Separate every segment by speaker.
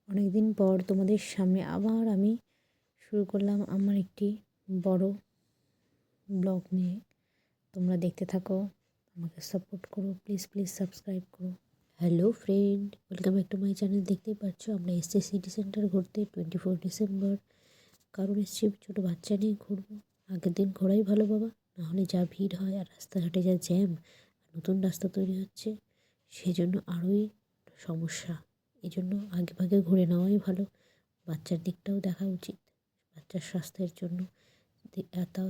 Speaker 1: অনেক দিন পর তোমাদের সামনে আবার আমি শুরু করলাম আমার একটি বড় ব্লগ নিয়ে। তোমরা দেখতে থাকো, আমাকে সাপোর্ট করো, প্লিজ প্লিজ সাবস্ক্রাইব করো। Hello friend, welcome back to my channel. দেখতেই পাচ্ছ আমরা এসছি সিটি সেন্টার ঘুরতে 24 ডিসেম্বর। কারণ এসছি ছোটো বাচ্চা নিয়ে ঘুরবো। আগের দিন ঘোরাই ভালো বাবা, নাহলে যা ভিড় হয় আর রাস্তাঘাটে যা জ্যাম, নতুন রাস্তা তৈরি হচ্ছে সেজন্য আরোই সমস্যা। এই জন্য আগে ভাগে ঘুরে নেওয়াই ভালো। বাচ্চার দিকটাও দেখা উচিত, বাচ্চার স্বাস্থ্যের জন্য।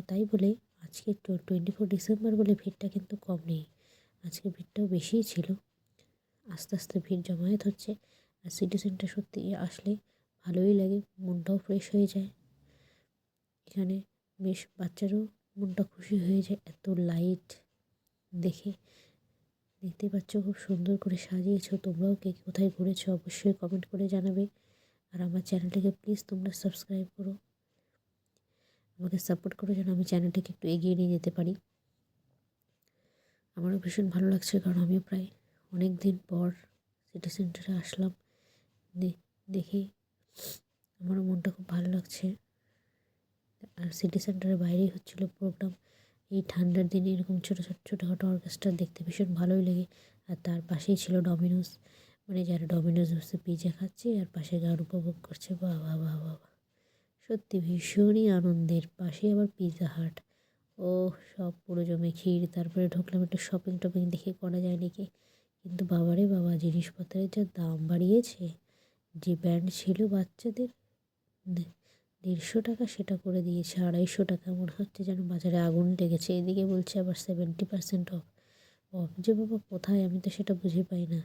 Speaker 1: তাই বলে আজকে 24 ডিসেম্বর বলে ভিড়টা কিন্তু কম নেই, আজকে ভিড়টাও বেশিই ছিল। আস্তে আস্তে ভিড় জমায়েত হচ্ছে। আর সিটি সেন্টার সত্যি আসলে ভালোই লাগে, মনটাও ফ্রেশ হয়ে যায়। এখানে বেশ বাচ্চারও মনটা খুশি হয়ে যায় এত লাইট দেখে। দেখতে পাচ্ছ খুব সুন্দর করে সাজিয়েছো। তোমরাও কে কোথায় ঘুরেছো অবশ্যই কমেন্ট করে জানাবে। আর আমার চ্যানেলটাকে প্লিজ তোমরা সাবস্ক্রাইব করো, আমাকে সাপোর্ট করো যেন আমি চ্যানেলটাকে একটু এগিয়ে নিয়ে যেতে পারি। আমারও ভীষণ ভালো লাগছে, কারণ আমিও প্রায় অনেক দিন পর সিটি সেন্টারে আসলাম। দেখে আমারও মনটা খুব ভালো লাগছে। আর সিটি সেন্টারের বাইরেই হচ্ছিলো প্রোগ্রাম। এই ঠান্ডার দিনে এরকম ছোটোখাটো অর্কেস্ট্রা দেখতে ভীষণ ভালোই লাগে। আর তার পাশেই ছিল ডমিনোস, মানে যারা ডমিনোস বসে পিৎজা খাচ্ছে আর পাশে গান উপভোগ করছে। বাবা বাবা বাবা, সত্যি ভীষণই আনন্দের। পাশে আবার পিৎজা হাট, ও সব পুরো জমে ক্ষীর। তারপরে ঢুকলাম, একটু শপিং টপিং দেখে করা যায় নাকি। কিন্তু বাবারে বাবা, জিনিসপত্রের যা দাম বাড়িয়েছে। যে ব্যান্ড ছিল বাচ্চাদের 150 টাকা, সেটা করে দিয়েছে 250 টাকা। মনে হচ্ছে যেন বাজারে আগুন লেগেছে। এদিকে বলছে আবার 70% অফ। অফ যে বাবা কোথায়, আমি তো সেটা বুঝে পাই না।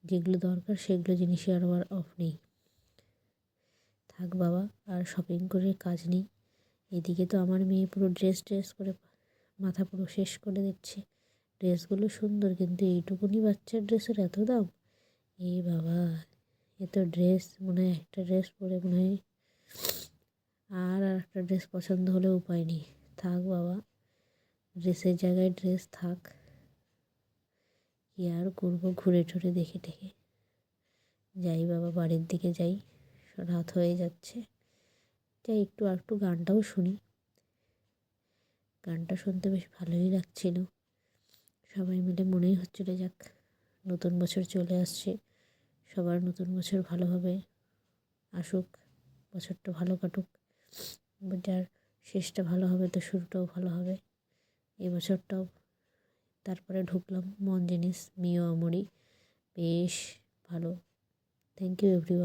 Speaker 1: যেগুলো দরকার সেগুলো জিনিসই আর আবার অফ নেই। থাক বাবা, আর শপিং করে কাজ নেই। এদিকে তো আমার মেয়ে পুরো ড্রেস করে মাথা পুরো শেষ করে দিচ্ছে। ড্রেসগুলো সুন্দর, কিন্তু এইটুকুনি বাচ্চার ড্রেসের এত দাম। এই বাবা, এ তো ড্রেস মনে হয় একটা ড্রেস পরে মনে হয় আর একটা ড্রেস পছন্দ হলে উপায় নেই। থাক বাবা, ড্রেসের জায়গায় ড্রেস থাক। কি আর করবো, ঘুরে টুরে দেখে টেখে যাই বাবা, বাড়ির দিকে যাই। রাত হয়ে যাচ্ছে। যাই একটু গানটাও শুনি। গানটা শুনতে বেশ ভালোই লাগছিল। সবাই মিলে মনেই হচ্ছিল যাক, নতুন বছর চলে আসছে, সবার নতুন বছর ভালোভাবে আসুক, বছরটা ভালো কাটুক। যার শেষটা ভালো হবে তো শুরুটাও ভালো হবে। এই বছরটাও। তারপরে ঢুকলাম মন জিনিস মিও আমরি, বেশ ভালো। Thank you everyone.